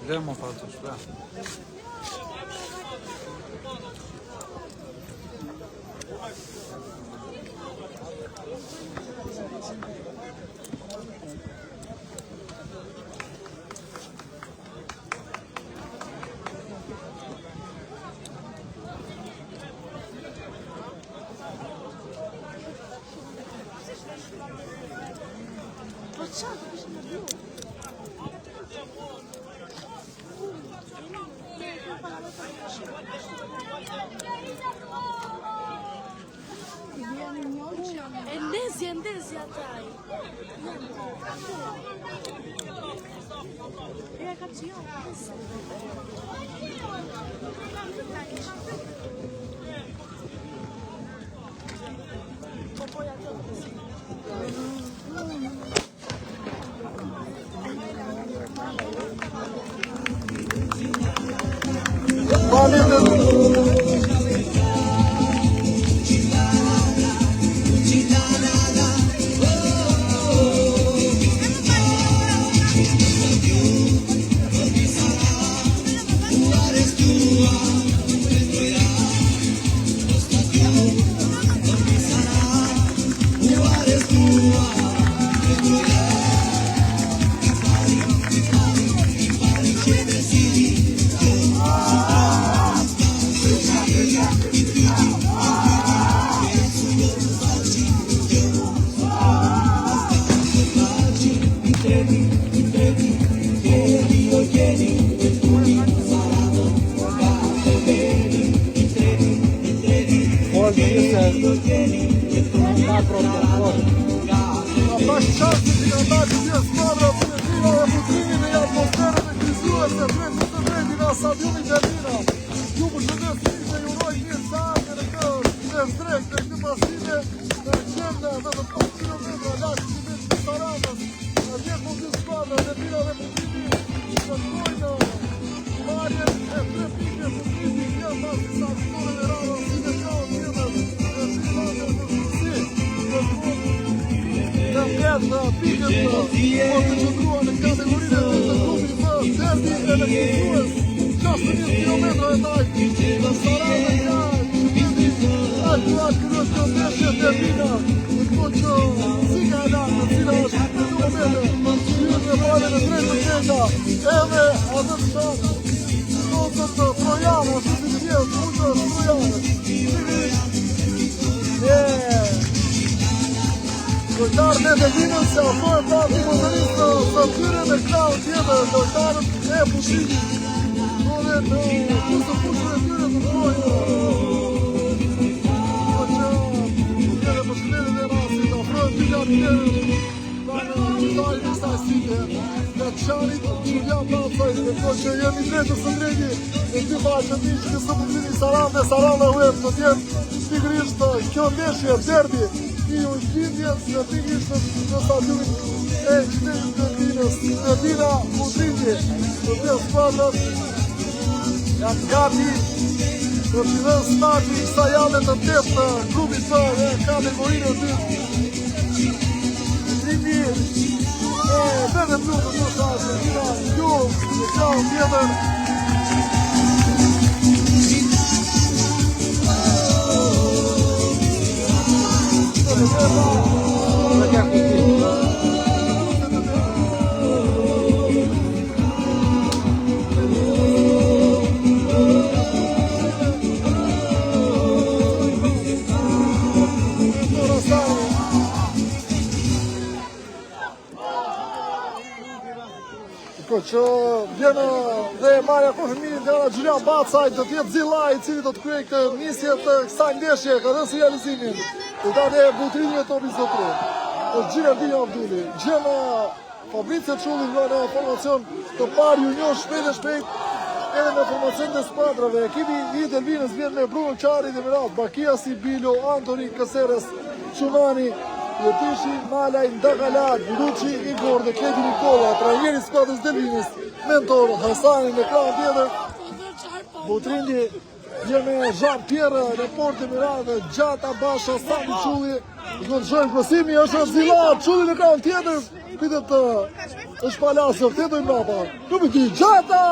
Vemo Fatush, bra. Endezi atai. É a capção. Që vjenë dhe marja ko fëminin nga Gjurian Bacaj, do t'jetë Zilaj i cili do t'kryej këtë nisje të kësaj ndeshje, ka dhe si realizimin. Dhe ta dhe butrinje të obizotru. Është Gjire Vdinja Abdulli. Gjena Fabricio Çulli nga në formacion të parë junior shpejt edhe me formacion të skuadrave. Ekipi i Delvinës vjen me Bruno Qari dhe Mirat, Bakiasi, Bilo, Antoni, Caceres, Çumani, Letishi, Malaj, Ndakalat, Luçi, Igor dhe Kledi Nikola, trajneri skuadrës Delvinës, mentor Hasani në krahun tjetër. Butrindi vjen me Jean-Pierre në portë Mirat, Gjata Basha, Sami Çulli. Do të shojmë krosimi, është Zilla, Çulli në krahun tjetër. Pitet është Palacio, këtë dojmë mrapa. Nuk i di, Gjata!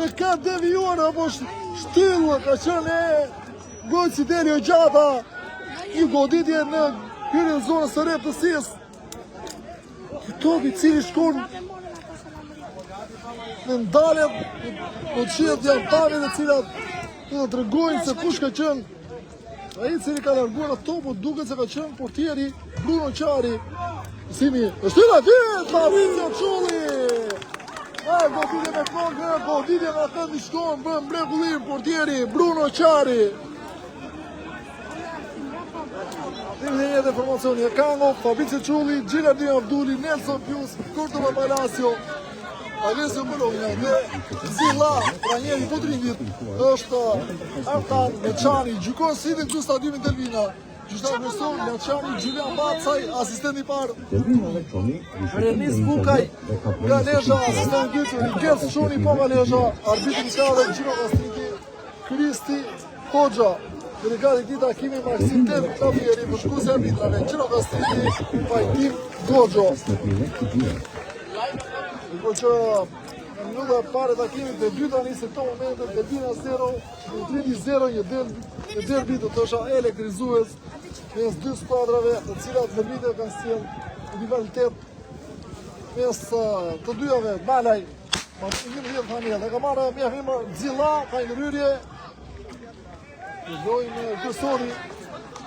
E ka devijuar, apo shtyllë, ka qënë e Gojci Delio Gjata. Një goditje në hyrje në zonës së reptësisë. Topi cili shkon në ndaljet, në qiet janë tavjet e cilat në të regojnë se kush ka qënë. Ai cili ka larguar atë topu duket se ka qenë portieri Bruno Qari. Simi, është aty, Fabricio Çulli. Goditje me kongë, goditje me atë një shkon, bën mrekullim portieri Bruno Qari. Linja dhe formacioni e Kango, Fabricio Çulli, Gjilardino Abduli, Nelson Pius, Cordova Palacio, Alessio Bologna dhe Zilla, trajneri Butrindit, është Artan Leçani, gjykon si dhe këtu stadiumin Delvina. Gjyqtar kryesor Leçani, Julian Bacaj, asistenti i parë. Renis Bukaj, Galezha, asistent dytë, Riket Shoni po Galezha, arbitri i kadrë Gjiro Kastriti, Kristi Hoxha. Delegati këtij takimi Maksim Dev Klavieri, përshkuesi i arbitrave Gjiro Kastriti, Fajtim Goxho. Ndërkohë që në minuta e parë e takimit të dyta nisi këto momente Delvina 0, Butrindi 0, një derbi do të thosha elektrizues mes dy skuadrave, të cilat në vite kanë sjellë rivalitet mes të dyjave. Malaj, një familje, ka marrë mjaftim Zilla, ka një ndryrje. Lojnë kryesori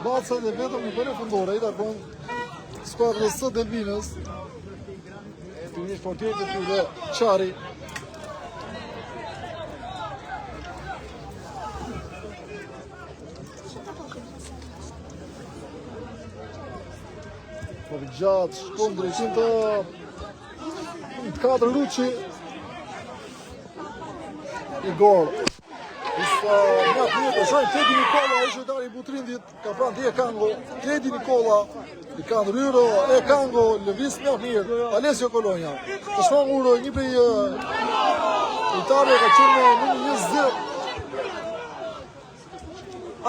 Baca dhe vetëm në bërë fundore, i takon skuadrës së Delvinës. Finish portieri të tyre Qari. Për gjatë shkon drejtim të 4 Luçi. Igor. Nga të shojnë Kledi Nikola, e shojtari i Butrindit, ka pranë dhe e Kango, Kledi Nikola, i kanë Ryro, e Kango, lëviz nga mirë, Alessio Cologna. Të shmangur një prej Italia ka qenë në numër 20,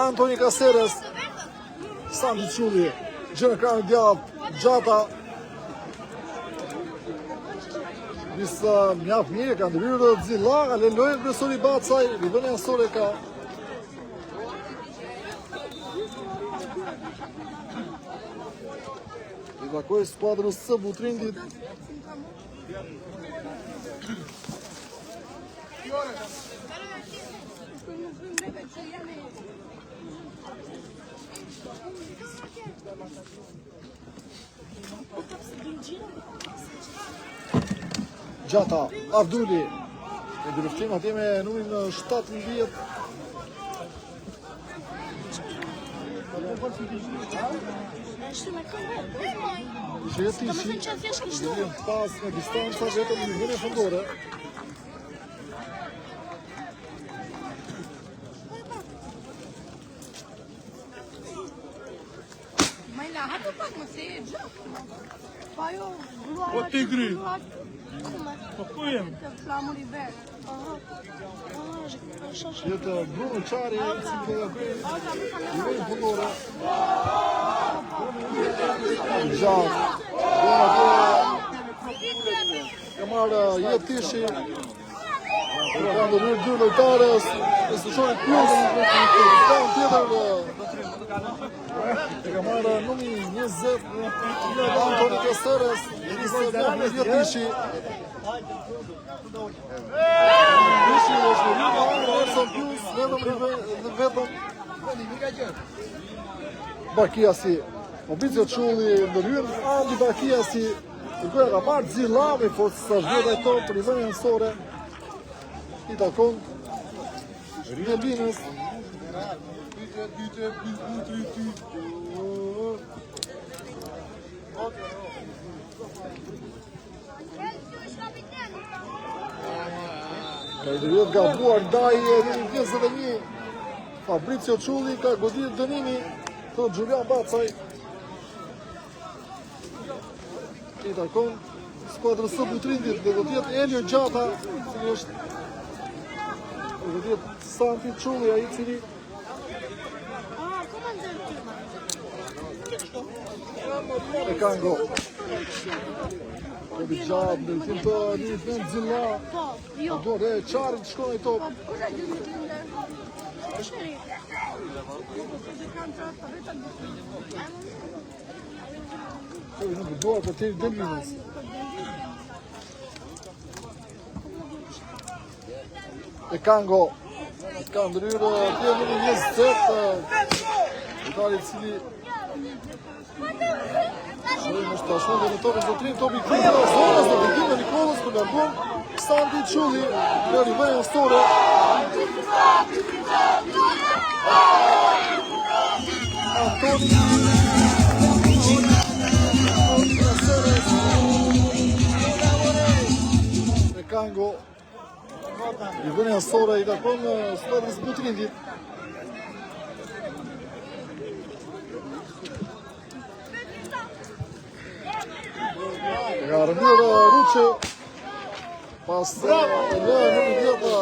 Antoni Caceres, Sami Çulli, gjënë kranë djavë, Gjata, Visa mjaf mirë, kanë Ryro, Zilla, ale lojnë kryesori Bacaj, rivënja sore ka. I takoj skuadrës së Butrindit. Gjata, Abduli, e dërëftim atje me numrin 17. Gjeti shi, dhe pas në distanca vetëm në vënë fundore. O tigri. Po ku jem? Jetë Bruno Qari, si të dhe kërë, i vejnë fundore. Gjatë, ka marrë jetë tishi, ka në rrë dy lojtarës, e së shori plus, ka në tjetër, e ka marrë numri 20, në Antoni Caceres, jetë tishi. Tishi është në rrë, Nelson Pius, vetëm. Bakiasi, Fabricio Çulli ndërhyn Andi Bakiasi, i koja ka marrë Zilla me forcë sa zhveta e tonë për i vënë nësore. I takon Delvinës. Ka i dërjet gabuar ndaj e një 21. Fabricio Çulli ka goditur dënimi, thot Julian Bacaj. I takon skuadrës së Butrindit dhe do të jetë Elio Gjata, cili është do të jetë Santi Çulli ai i cili e ka ngo. Kobi gjatë, në tim të një të nëmë zilla. Do dhe qarit të shkone i top. Kobi nuk doar për tiri Delvinës. E ka ngo. Ka ndryrë të në një 20 Itali cili Shërim është tashmë dhe në topin zotrin, topi këtë zonës dhe bëjtim dhe Nikolës për largon Santi Çulli në rivejën store. Antoni e Kango rivejën store i takon skuadrës Butrindit. Nga rëmjërë Ruqe, pas e le në një vjetë.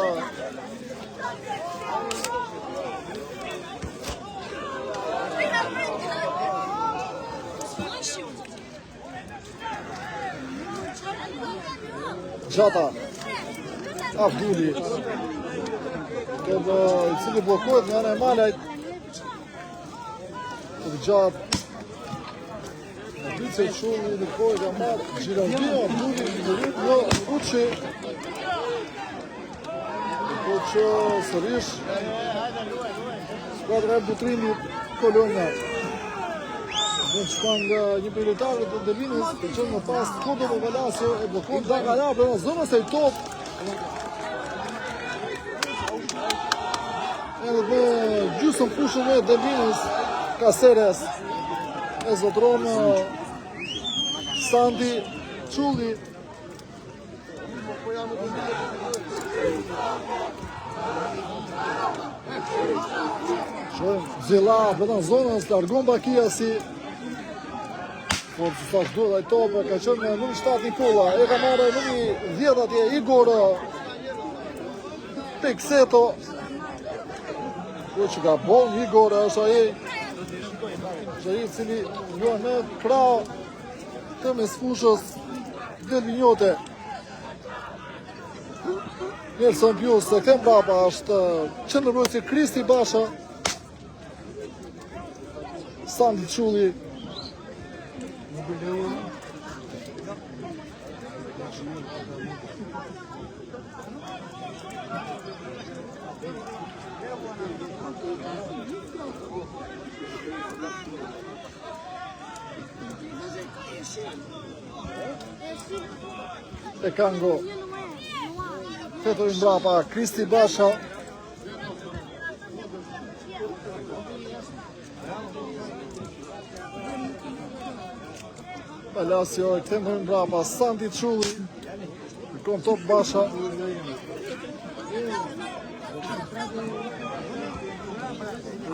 Gjata, Abdulli, këtë i cili blokohet nga në e malajt. Këtë gjatë. Fabricio Çulli në kohë ka marrë Giraldino Abdulli në Ruqe. Po që sërish skuadra e Butrindit Kolonja. Në shkan nga një peritarët të Delvinës, të qënë më pas Kodovo Valasio e blokon Daga Labre në zonës e i top. Edhe në gjusën fushën e Delvinës, Caceres e zotronë Santi Çulli. Shojmë Zilla bëtan zonës, largon Bakiasi. Por që sa shdo dhe i topë, ka qënë në nëmi 7 Nikola, e ka marrë nëmi 10 atje Igor Pekseto. Jo që ka bon Igor është aji cili luan në krau të mes fushës Delvinjote. Nelson Pius të këtem brapa është qëndërbrojtësi Kristi Basha. Santi Çulli. E Kango. Fetorin brapa Kristi Basha. Palacio e këtem brapa Santi Çulli. Kërkon top Basha.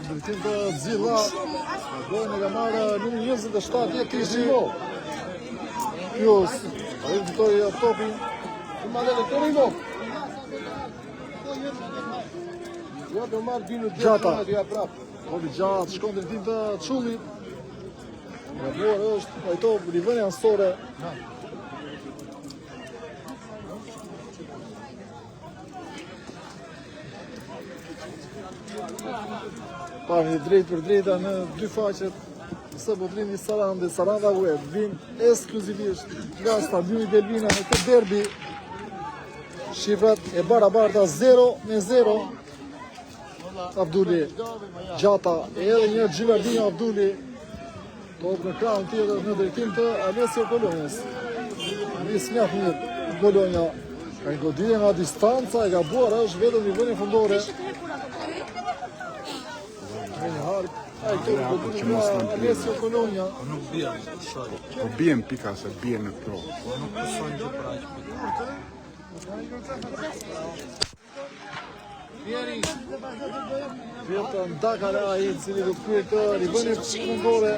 Drejtim të Zilla. Gojnë e ka marrë numër 27 jetë ishi. Pius. A i vitoj topin. Gjata. Kobi gjatë, shkon të drejtim të Çulli. Nga buar është, a i top, rivënja nësore. Parë një drejt për drejta në dy faqet së Butrindi Sarandë dhe Saranda Web vin ekskluzivisht nga stadiumi Delvina në këtë derbi. Shifrat e barabarta 0-0. Abdulli Gjata edhe një Gilardino Abdulli. Top në krahun tjetër në drejtim të Alessio Kolonjës. Nis mjaft mirë Kolonja. Ka një goditje nga distanca, e ka buar është vetëm një vënje fundore. Një hark, a i të goditje nga Alessio Kolonja. Nuk bia në shoj. Po bien pika se bien në pro. Nuk pësojnë që praqë. Vjetë Ndakala i cili do të kryej të rivëni fundore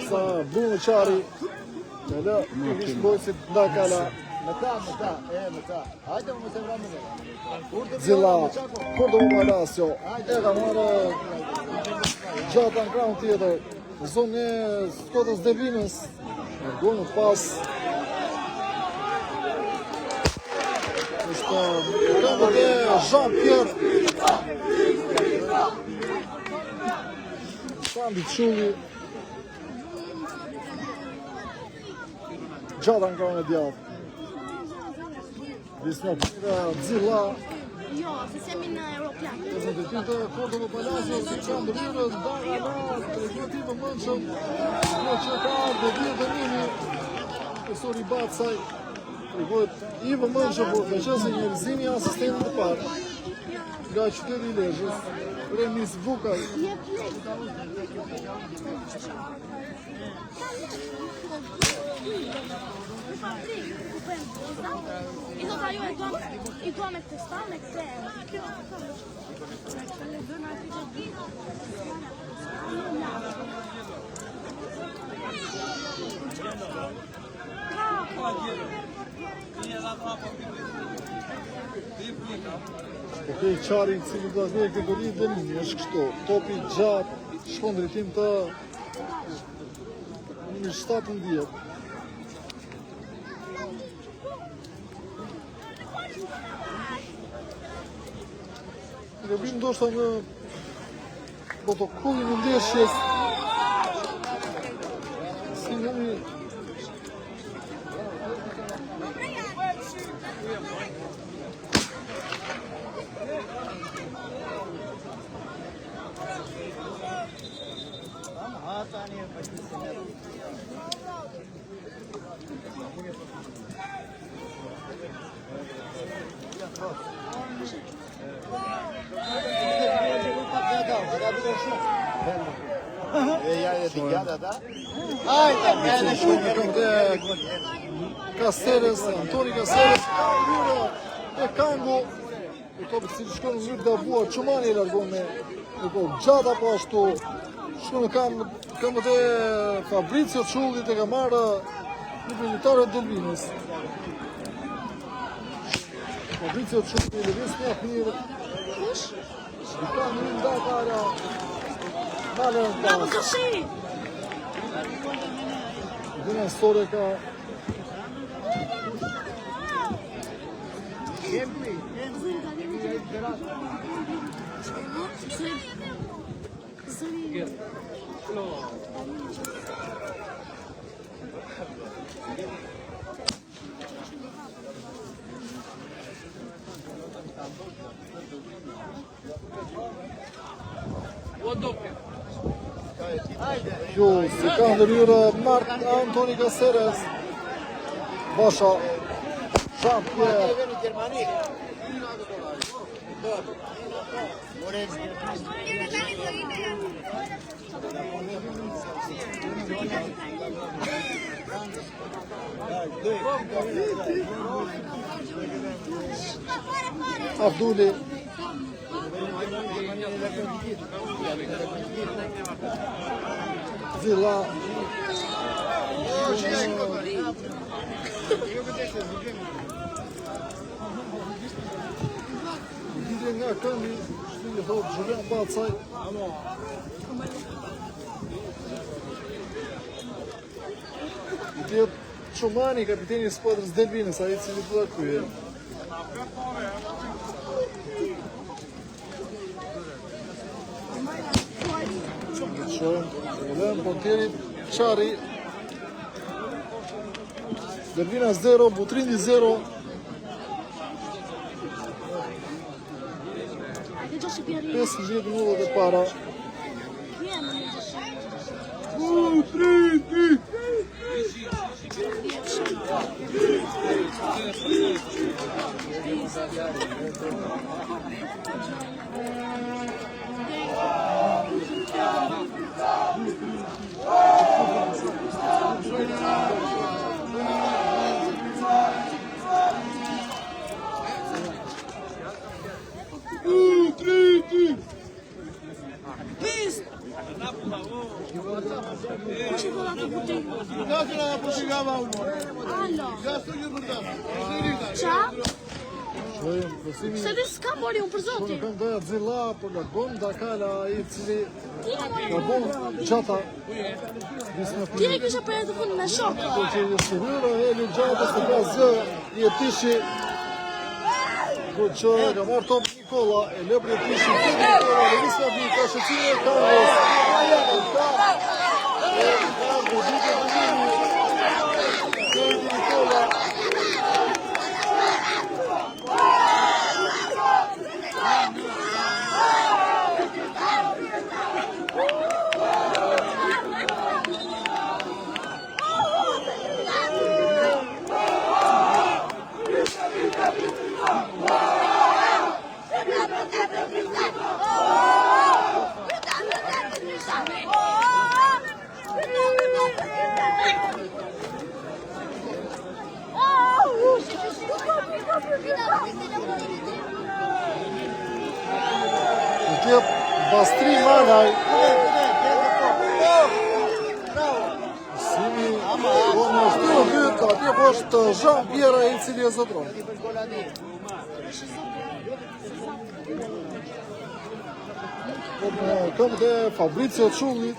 sa Bruno Qari. Në lë, ish bojësit Ndakala. Më ta. Hajde më se vramë dhe. Zilla, Cordoba Palacio, e ka marrë gjatë në kraun tjetër. Në zonë e Skotës Devinës, në gonë pas. Është këndët e Jean-Pierre Sandi Qulli. Gjatë në kraun e djatë. Visma Pira, Zilla. Jo, se semi në Europian. Prezentativ të Cordoba Palacio, si që ndërhyrë, Ndakala, prezentativ të mëndshëm, në që ka ardhë dhe dënimi, profesori Bacaj, tregojt i vëmendshëm, por me qenë se njerëzimi asistentit të parë, nga qyteti i Lezhës, Remis Vukaj. I do ta ju i do me testa me këtë. Okej, Qari, cili do të vjen këtë golit dënimi, është kështu, topi gjatë, shkon drejtim të numër 17. Gabim ndoshta në protokollin e ndeshjes. Si jemi Caceres, Antoni Caceres, e Kango, e topi që shkon në mënyrë gabuar, Çumani e largon me gjatë apo ashtu, shkon në këmbët e Fabrizio Çullit e ka marrë një militarët Delvinës. Fabrizio Çulli e lëviz një mirë. Shkon në Ndakala. Malën pas. Dina Soreka. Kjo si ka ndërhyrë Mark Antoni Caceres. Basha Jean-Pierre Abduli. Zilla. Lidhje nga këndi, si i thotë Julian Bacaj. Lidhjet Çumani, kapiteni i skuadrës Delvinës, ai i cili do ta kryejë. Lëm portieri Qari. Delvina 0, Butrindi 0. Ajde Gjoshi Pjeri. 50 minutat e para. Butrindi! thonë ato putin? Nasıl ana pusigava uno? Alo. Ja sto ju burada. Qa? Shojmë, pësimi... Se ti s'ka mori unë për Po në zotin. këmë doja të zilla, por në gonë Dakala i cili në gonë gjata. Ti e kisha për e të fundë me shokë. Po që i sëryrë, e një gjatës të ka zë, i e tishi. Po që ka marrë top Nikola, e lebri e tishi, të Nikola, dhe visë në ka shëcime e Carlos. Nikola. Në tjetë Bastri Manaj. Simi, po në shtu në dytë, atje po është Jean Pierre i cili e zotron. Po në këmë dhe Fabricio Çulli.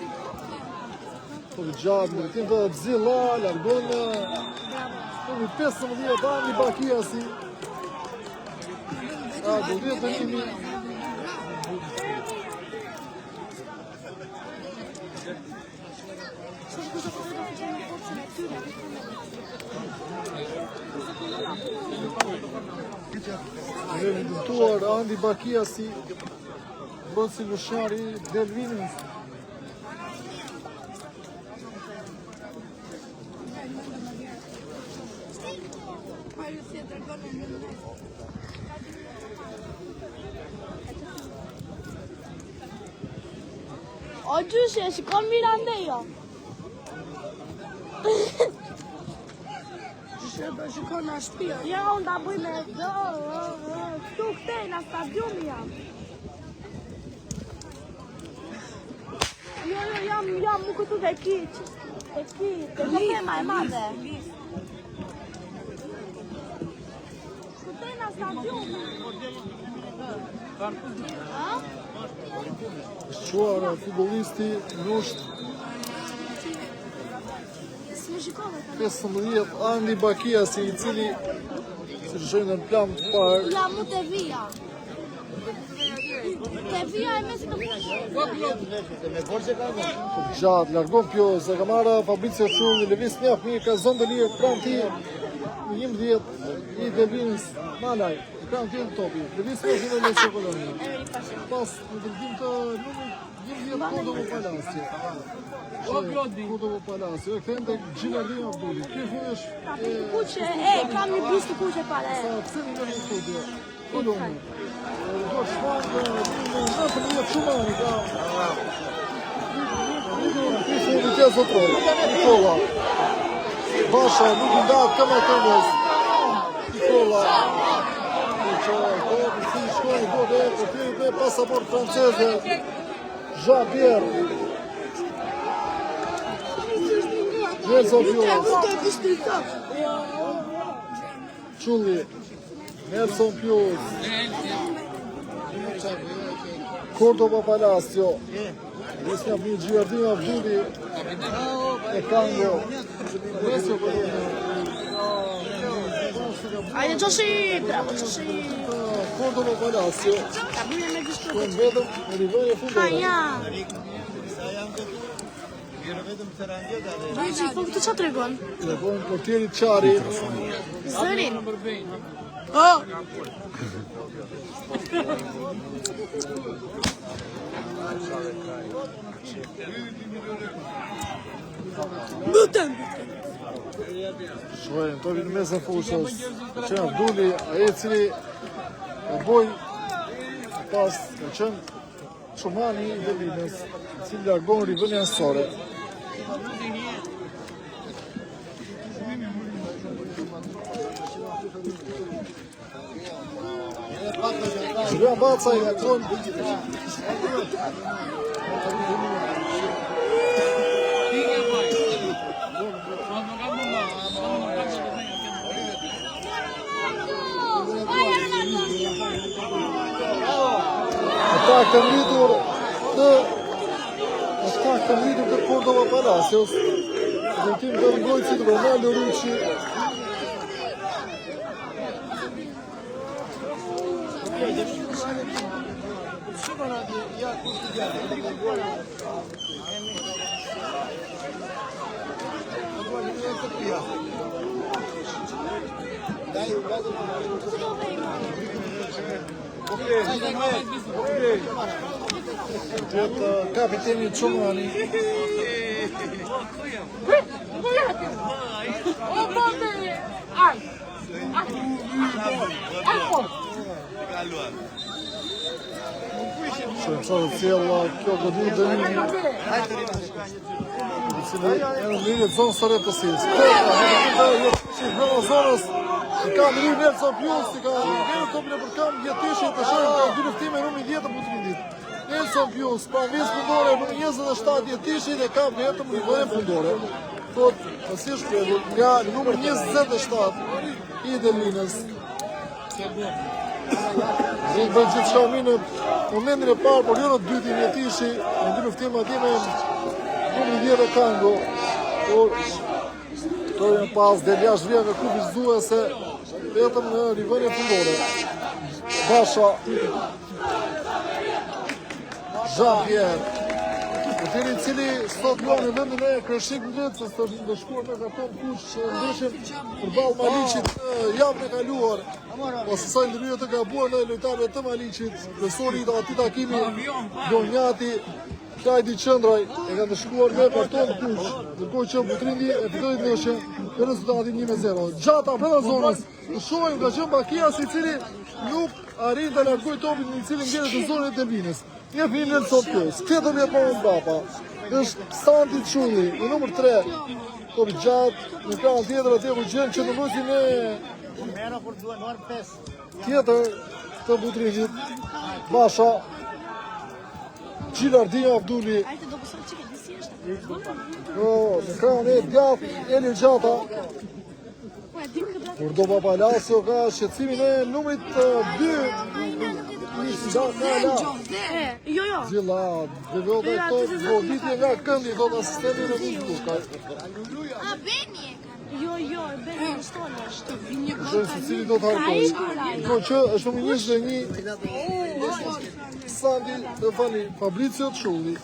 Po në gjatë, në tim të Zilla, largonë. Po në 15 ani Bakiasi. A, do vjetë të njimi. Në evidentuar Andi Bakiasi, Bronsi Lushari, Delvinës. O gjyshe, shikon Mirandeja. Gjyshe, do shikon në shtëpia. Ja, unë da bëj me këtu këtej në stadium jam. Jam mu këtu dhe kiq. Te tema e madhe. Këtej në stadium. Shquar futbollisti nusht 15 Andi Bakiasi i cili si shojnë në plan të parë. Ja mu te vija. Te vija e mesi të Gjatë, largon Pjoz, e ka marrë Fabricio Çulli, Levis Njaf mirë, ka zonë të lirë pranë ti, 11 i Delvinës Manaj, pranë ti në topi, Levis Njaf në në Sokoloni. Pas në dërgjim të numër 11 Kodovo Palasje. Kodovo Palasje, e këtën të Gjinardin Abdulli. Kjo është... kuqe, kam një bis të kuqe pare. Sa pëse një në studio, Koloni. Do shmangë, në një Shumani, ka... Kisë në vitja zotroj, Nikola. Basha, nuk i ndatë këma tëmës. Nikola. Si shkojnë, do dhe, për tjeri dhe pasaport franceze. Jean Pierre. Nelson Pjoz. Çulli. Nelson Pjoz. Córdoba Palacio. Visnja një Gjardin Abdulli. E Kango. Nesio Ajde Gjoshi, bravo Gjoshi. Córdoba Palacio. Ka bërë me gjithë Shkojnë vetëm në rivëje fundore. Haja. Bëjqi, po këtu qa të regon? Tregon portieri Çari. Zërin. Bëtëm! Shkojnë topi në mesën fushës. Ka qenë Abdulli, ai cili e boj pas ka qenë Çumani i Delvinës, i cili largon rivënien anësore. Julian Baca i lakon të ngritur të Cordova Palacios. Drejtim të mbrojtësit Ronaldo Rucci. Kapiteni Çomani. Shumë cella kjo godin dënimi. Cili e në linjë të zonë së repësis. Zonës i ka në linjë Nelson Pius, i ka në topin e përkam Jetishit të shërën ka dy luftime në 10 të Butrindit. Nelson Pius, pa vjes fundore, në 27 Jetishit e ka vetëm në vëre fundore. Thot, pësish shkredit, nga numër 27 i Delvinës. Zënë bëjnë gjithë shami në momentin e parë, por jo në dyti Jetishi, në dy luftime atime numër 10 e Kango. Por në pas Delja Zhvija nga klubi zduese vetëm në rivënje fundore. Basha Jean-Pierre Këtiri cili sot jo në vendin e Kreshik Mletës të ndëshkuar me karton kush që ndeshim përballë Maliqit javën e kaluar. Ose sa ndryrë të gabuar në lojtarëve të Maliqit, profesori i atij takimi Donjati Klajdi Qëndraj e ka ndëshkuar me karton kush, ndërkohë që Butrindi e fitoi ndeshjen me rezultatin 1-0. Gjata brenda zonës, të shohim ka qenë Bakias i cili nuk arrin të largojë topin në cilin ngjerët në zonën e Delvinës. Një finë Nelson Pius, 14 më mbrapa, është Santi Çulli, në numër 3, topi gjatë, në krahun tjetër atje ku gjen që në lutin e tjetër të Butrindit, Basha, Gjilardinho Abdulli, në krahun e djathtë Eli Gjata, Cordova Palacio ka shqetësimin e numrit 2. Zilla, devota këto goditje nga këndi, do të asistenti në Vizbuka. Jo, beni në stone është. Shënë se cili do të harkoj. Ko që është më njështë dhe një Sandi, dhe fani, Fabricio Çulli.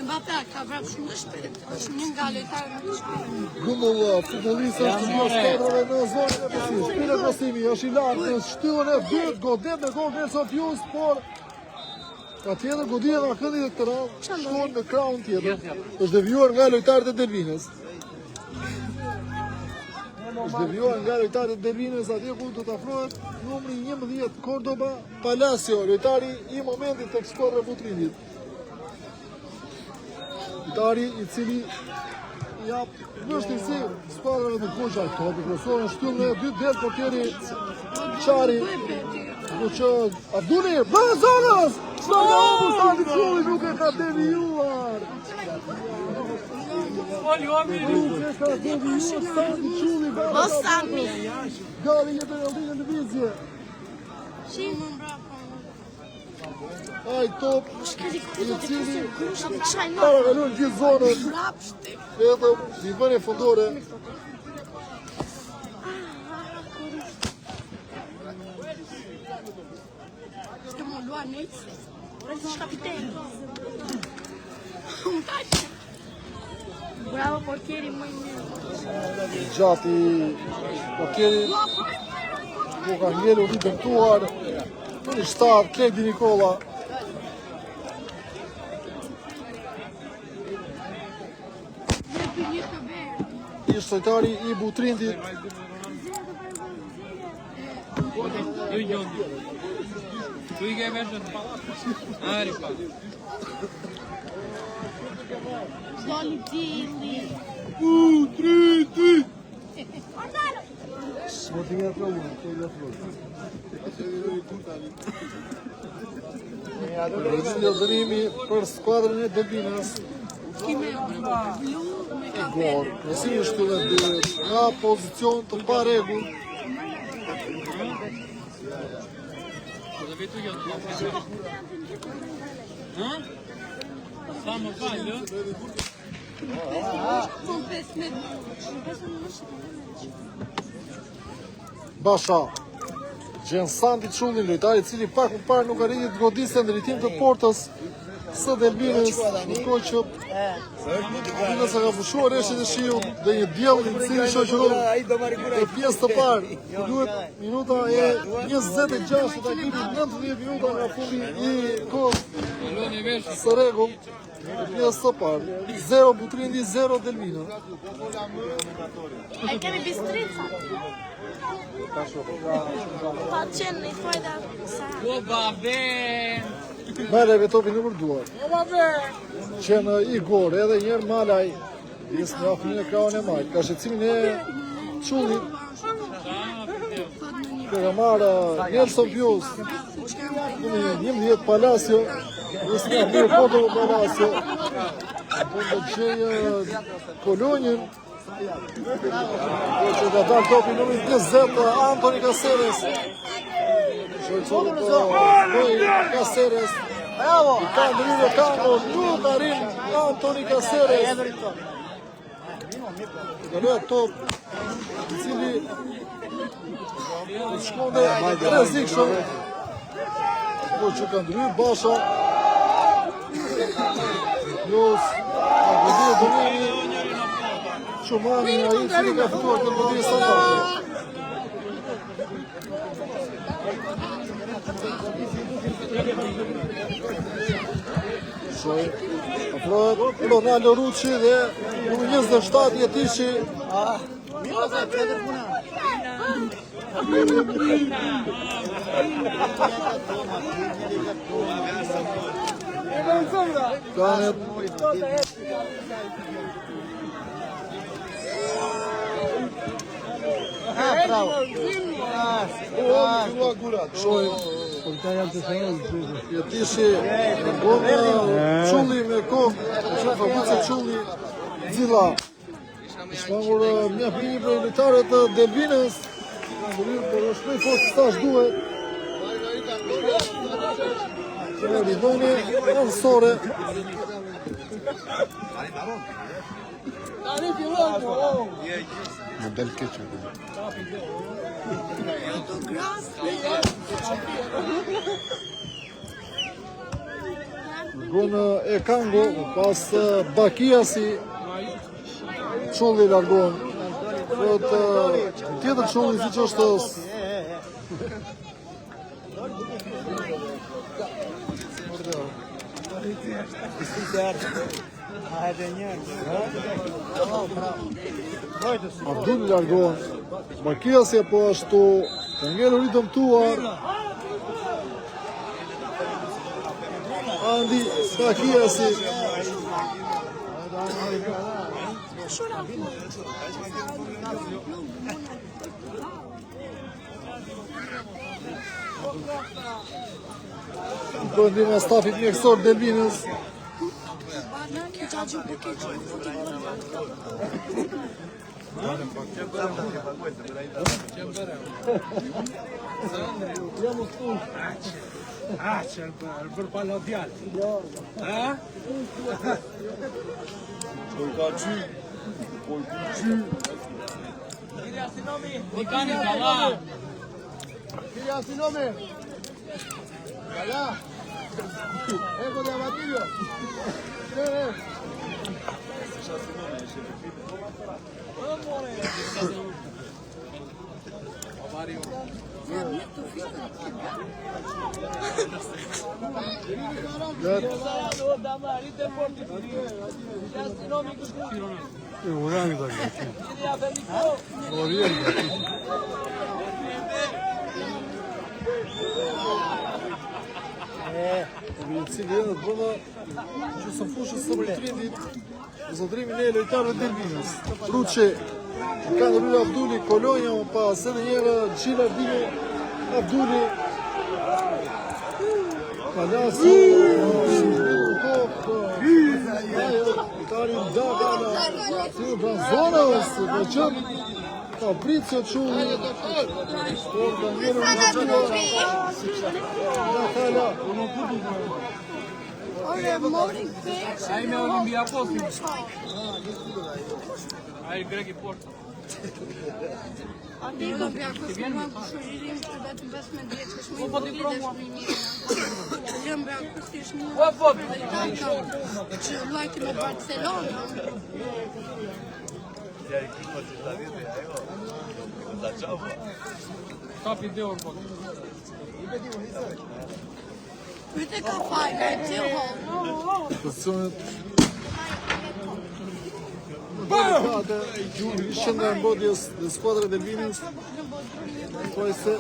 Mbappé ka vrap shumë të shpejt, është një nga lojtarët më të shpejt. Gumbulla, futbolista është një skuadrave në zonën e pësis. Pile Kosimi është i lartë në shtyllën e dytë, godet me gol Nelson Pius, por ka tjetër goditje nga këndi dhe këtë radhë, shkon në krahun tjetër, është devijuar nga lojtarët e Delvinës. Është devijuar nga lojtarët e Delvinës, atje ku do të afrohet numri 11 Cordova Palacio, lojtari i momentit të skuadra e Butrindit. Lojtari i cili jap vështirësi skuadrave të fuqar topi, kryesorën shtyllën e dytë del portieri Çari. Ku që Abdulli, brenda zonës! Bravo, Santi Çulli nuk e ka devijuar. Nuk e ka devijuar Santi Çulli. O Sami! Gali një penalti në lëvizje. Ai top i cili para kalon gjithë zonën. Vetëm i vënë fundore. Bravo portieri më i mirë. Gjati portieri ku ka ngelur i dëmtuar në shtat Kledi Nikola. Ishtë lojtari i Butrindit. Tu i ke veshën Ari pa. Doli Dili. Butrindit! Më të nga të unë, të nga të unë. Rëzilë dërimi për skuadrën e Delvinës. Gol, nësi është të dhe nga pozicion të pa regull. vetu jo të ha? Sa më falë? Basha Gjen Sandi Çulli, lojtari i cili pak më parë nuk arriti të godiste në drejtim të portës së Delbinës, në kohë që Delbinës ka pushuar rreshtin e shiut dhe një diell i cili shoqëron në pjesë të parë. Duhet minuta e 26 të takimit, 19 minuta nga fundi i kohës së rregull. Pjesë të parë, 0 Butrindi, 0 Delbina. E kemi bistrica. Pa qenë një fajda sa. O babe! Malaj topin nëpër duar. Qenë Igor, edhe njerë Malaj. Disë nga fëmijë e kraun e majtë. Ka shqecimin e Çullit. Kërë marë Nelson Pius. 11 Palacio. Disë nga mirë foto Palacio. Po të gjejë Kolonjën. Që ka dalë topi nëmër 20, Antoni Caceres. Caceres. I ka ndryrë Kango, nuk arrin Antoni Caceres. Galoja top, i cili shkonde rrezikshëm. Po që ka ndryrë Basha. Jos, Agudie Donimi. Shumani, a i cili ka fituar të Agudie standarte. Afrohet Ronaldo Rucci dhe numër 27 Jetishi. Kanet Jetishi Gona Çulli me kohë Fabrice Çulli Zilla shmangur mjaft një prej lojtarëve të Delbinës por shpej fort stash duhet Ridoni Ansore Model keqë Gonë e Kango, pas Bakiasi, Çulli largon. Tjetër Çulli si që është Abdul largon. Bakiasi po ashtu ngellur i dëmtuar. Andi Bakiasi. Bëndim e stafit mjekësor Delbinës. Që bërë pala djallë. Nikani kala. Kirja Sinomi. Kala. Eko de Abatilio. Cili edhe të bëna që së fushës së Butrindit zotërimin e lojtarëve Delbinës. Ruçi, ka ndryrë Abduli, Kolonja, pas edhe njërë Gjilardini, Abduli, Palasi, Karin Dagana, si Branzonës, në qëmë Fabrizio Çulli. Orada njëri nga Kala. Ore, mori veç. Ai me Olympiakosin. Ai grek i Porto. Ati do bja kështë më kushëririm që vetëm 15 vjeç është më i Po ti promo. Lëm bja kështë ishë një Po. që lajti me Barcelona. Kapi dhe orë po. Pyte ka faj, ka e cilë Pozicionet delikate, shënda e mbodjes dhe skuadrë e Delvinës, se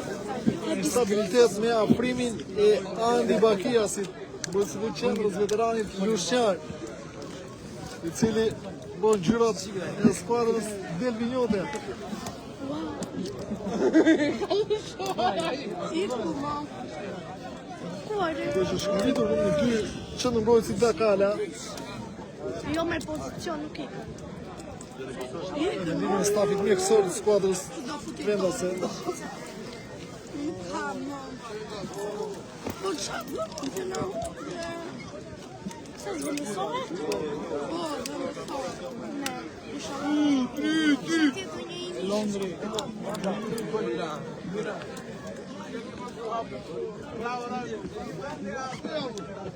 stabilitet me aprimin e Andi Bakiasit, bërësitë qendrës veteranit Lusqar, i cili bon gjyrat e skuadrës Delvinjote. Dhe që shkëritur në dy qëndërmbrojtësit dhe Kala, Jo me pozicion nuk i. në stafit mjekësor të skuadrës vendase. Nuk ka më. Po qatë nuk të në. Se zvenisore? Po, zvenisore. Londri.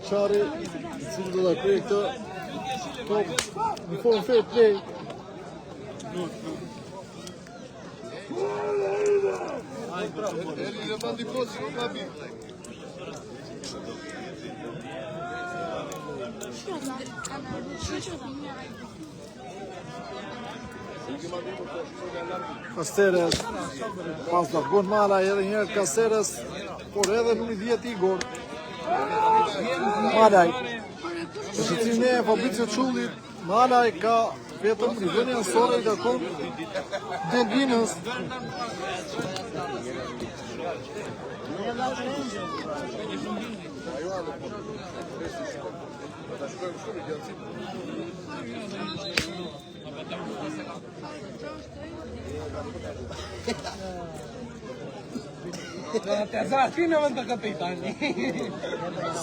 Qari, cilë do të krej këtë top në formë fair play. Kasteres, pas da bon mala edhe njerë Kasteres, por edhe në një 10 Igor. Malaj, në shëtësime e Fabrizio Çulli, Malaj ka vetëm rivënja nësore i takon Delvinës. Te Zaratina vend të kapitani.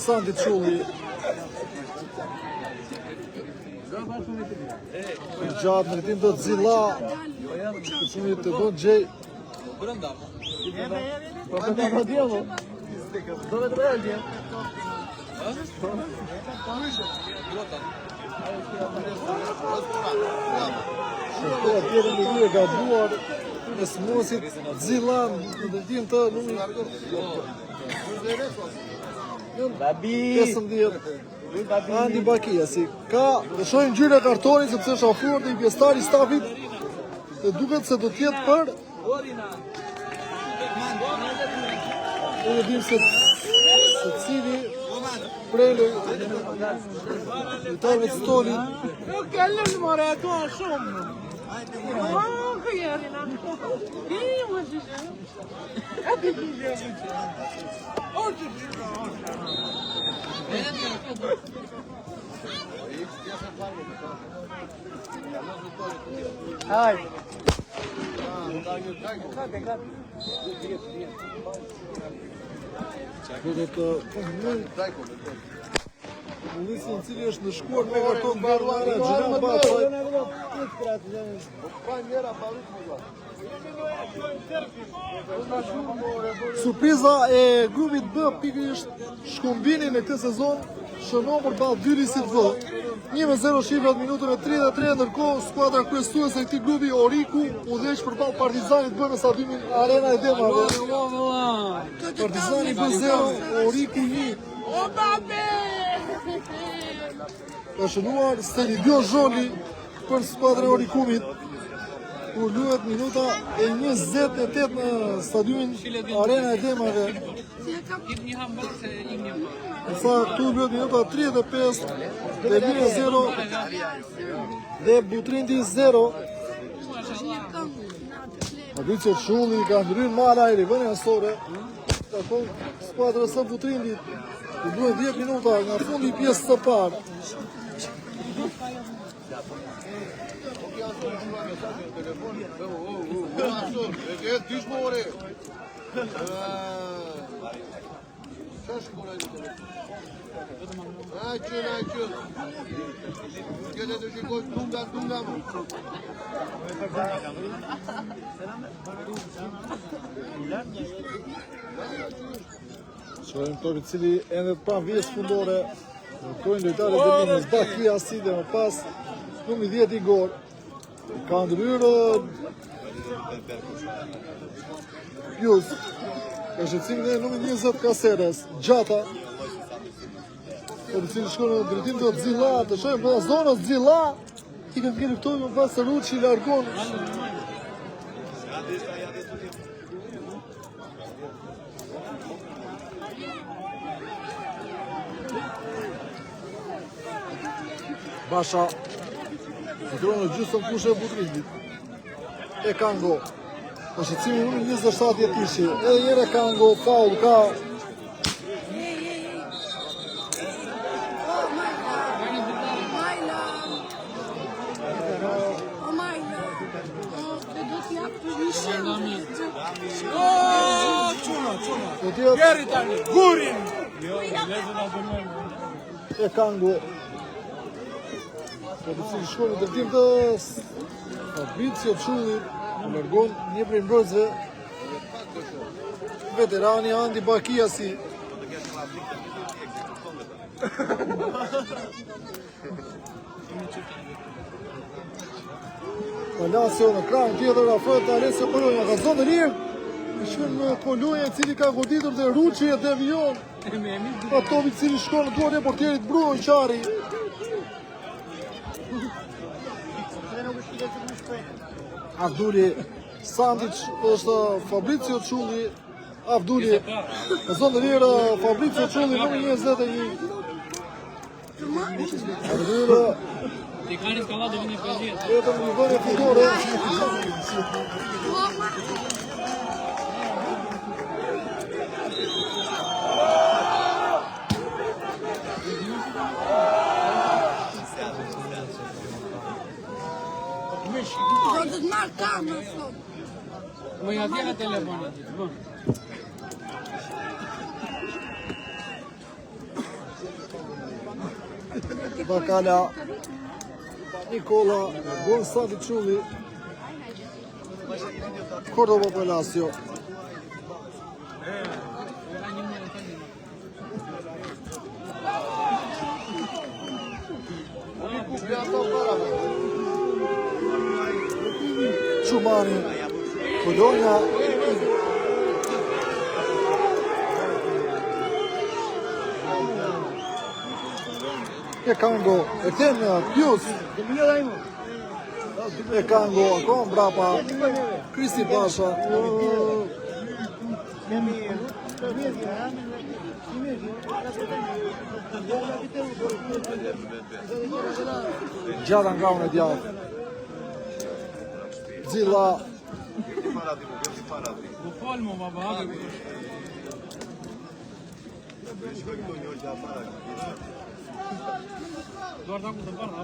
Sandi Çulli. Gjatë në rritim të Zilla, që punit të do gjej. Po të të djelo. Do me të rrëllje. Shëtë atjere në një e gabuar në smosit Zillan në dërtim të numri 15. Andi Bakiasi ka dhe shojnë gjyre kartonin sepse është afruar dhe i pjestar i stafit dhe duket se do tjetë për dhe dim se cili prejnë lojtarëve të stolit. Nuk kellem more ato shumë. Hai. Duhet të Polisin cili është në shkuar me karton baruare, Gjena Batoj. Surpriza e grupit B pikërisht shkombini në këtë sezon shënon përballë dy lisit V. 1-0 shifrat minutën e 33, ndërkohë skuadra kryesuese e këtij grupi Oriku udhëheq përballë Partizanit B në stadiumin Arena e Demave. Partizani B 0, Oriku 1. Ka shënuar Stelidio Zholi për skuadrën e Orikumit, kur luhet minuta e 28 në stadiumin Arena e Demave. Sa këtu luhet minuta 35, Delvina 0 dhe Butrindi 0. Fabrizio Çulli ka ndryrë Malaj, rivënja nësore, takon skuadrës së Butrindit. Duhet 10 minuta nga fundi i pjesës së parë. Shohim topi I cili ende pa vjes fundore. Kojnë lojtarët e Delinës, Bakia si dhe më pas numri 10 Igor. Ka ndryrë Pius. Ka shqetësimin e numri 20 Caceres, Gjata. Topi cili shkon në drejtim të Xilla, të shohim për zonës Xilla. I kanë keni këtu më pas Ruçi largon. Basha I dronë në gjysën kushe e Butrindit. E Kango. Në shqecimi numër 27 jetishi. Edhe njëre Kango, faul ka. Geri tani, gurin! E Kango. Po të cilë shkojnë në dërtim të Fabricio Çulli, largon një prej mbrojtësve, veterani Andi Bakiasi. Palacio në krahun tjetër afrohet Alessio Polonja, ka zonë lirë. Shkon në Polonja I cili ka goditur dhe Ruçi e devion. Pa topi I cili shkon në dorë e portierit Bruno Qari. Avduli Sandic është Fabricio Çulli. Avduli në zonë lirë Fabricio Çulli numër 21. Avduli Ti kanë skallado vini për jetë. vetëm një vënë figure. Do të marr kamerën sot. Më ja dhja telefonit. Bakala Nikola Gonçalves Çulli. Cordoba Palacio. Çumani Bologna. E Kango, e Temja, Pius. E Kango, akon brapa. Kristi Basha. Gjata nga unë e djatë. Xilla. Bu fal mı baba abi?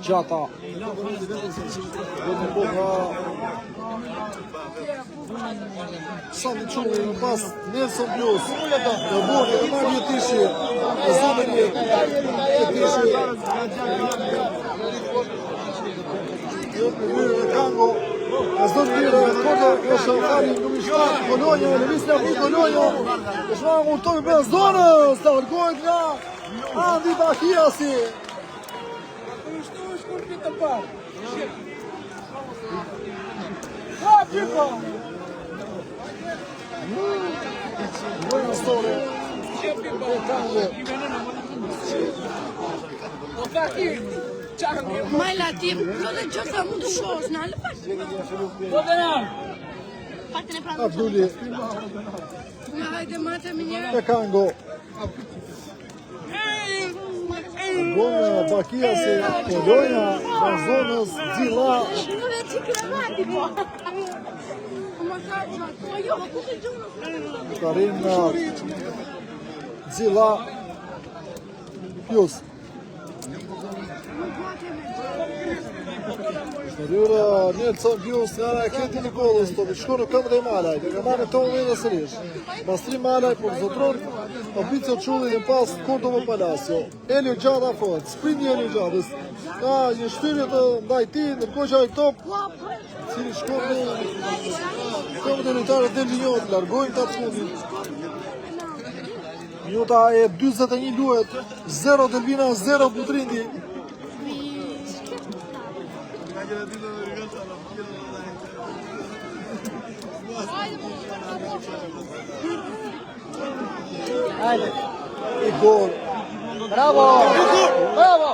Gjata. Sandi Çulli në pas Nelson Pius. Në borë e marrë jetishi. E zonë jetishi. E Kango. E zonë lirë, Kordo është fali numër 7, Bologna, Levis Lafi Bologna. E shma urtojnë për zonës, të largohet nga Andi Bakiasi. Buona storia. Majla tim, do të gjosa mund të shohësh në alë Abduli. Na hajde mate me njëra. E Kango. Bologna, Bakiasi, Bologna, në zonës Xilla. Në dhe që kremati po. Më ka gjatë, po jo, ku të gjumë. Karim Xilla. Pius. Shëryra Nelson Pius nga raketi Nikolës, të shko në këmbë dhe Malaj, dhe ka marrë tonë dhe sërish. Pastri Malaj për zotron, Fabricio Çulli dhe pas Cordova Palacio. Elio Gjata afrohet, sprint Elio Gjatës, ka një shtyri të mbajti, ndërkohë që ai top, cili shkon në këmbë dhe lojtarët del Linjot, largojnë të fundit. Minuta e 41 luhet, 0 Delvina, 0 Butrindi. Hajde. I gol. Bravo! Bravo!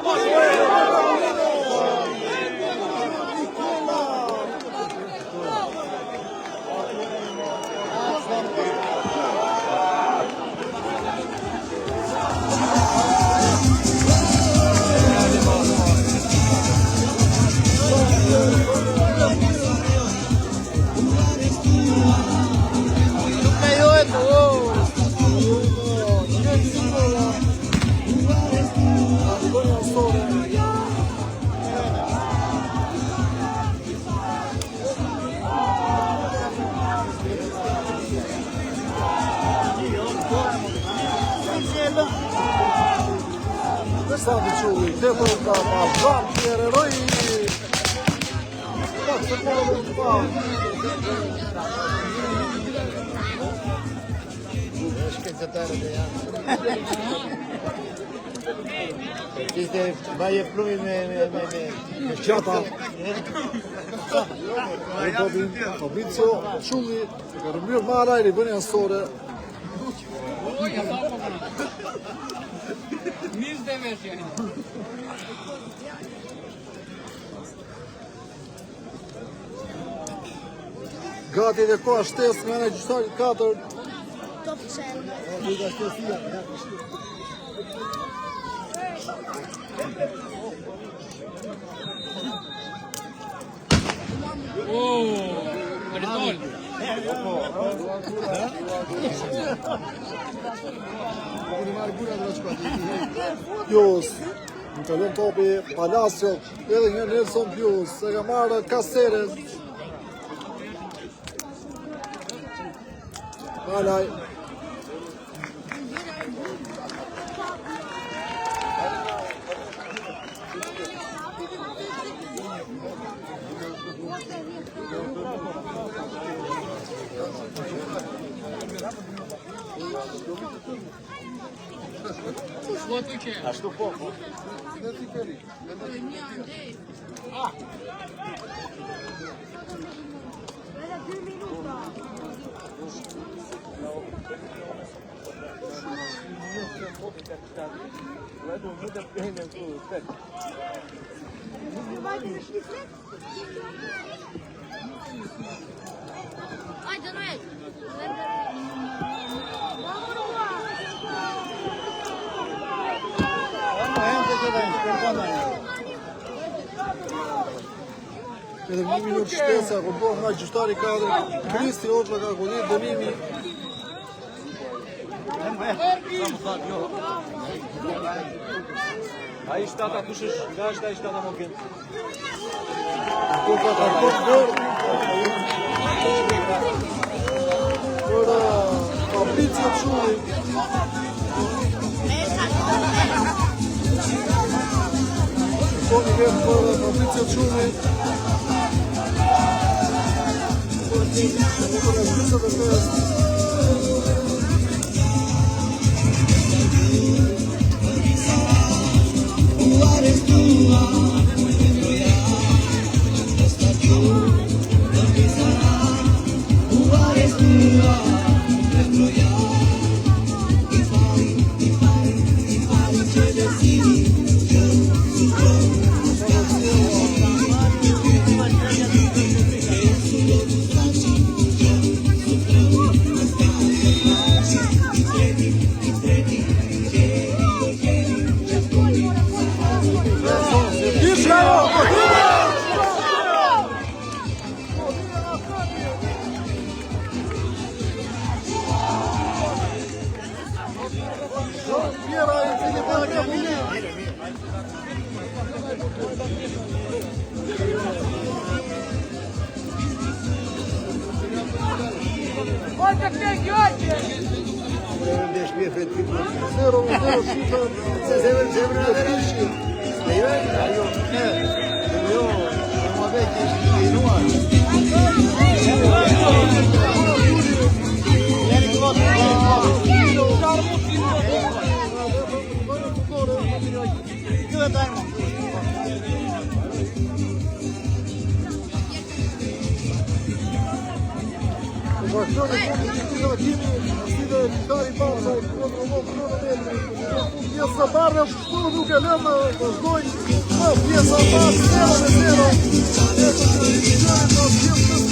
Sandi Çulli, tepër ka Mazan Piereroi. Pak se përë në pa. Shkencëtarët e janë. Ishte baje plumi me Gjata. Fabricio Çulli, ka rëmbyrë Malaj, ribënja sore. Nis dhe vesh jeni. Gati dhe koha shtes nga në gjyqtari 4. Top qenë. Maritol. Pius, në kalon topi Palacio, edhe një Nelson Pius, se ka marrë Caceres. Malaj. Ashtu po. Era 2 minuta. Hajde, Noel. Edhe një minutë shtesa, kur bëhet nga gjyqtari 4, Kristi Oçlla ka godit dënimi. Ai shtata kush është? Nga është ai shtata më kënd? Koka karton verd. Për Fabricio Çulli. Koni verd për Fabricio Çulli. 0-0 shifra. Se zemrën e verishë. E jo, ajo, jo, më vetë ishtë inuar. Jeni këllot, Kjo e dajmë. Bashkënë e kimi, si dhe Kari Pasa, pjesë barë është shtu nuk e lëmë, vazhdojnë, pjesë barë 0-0,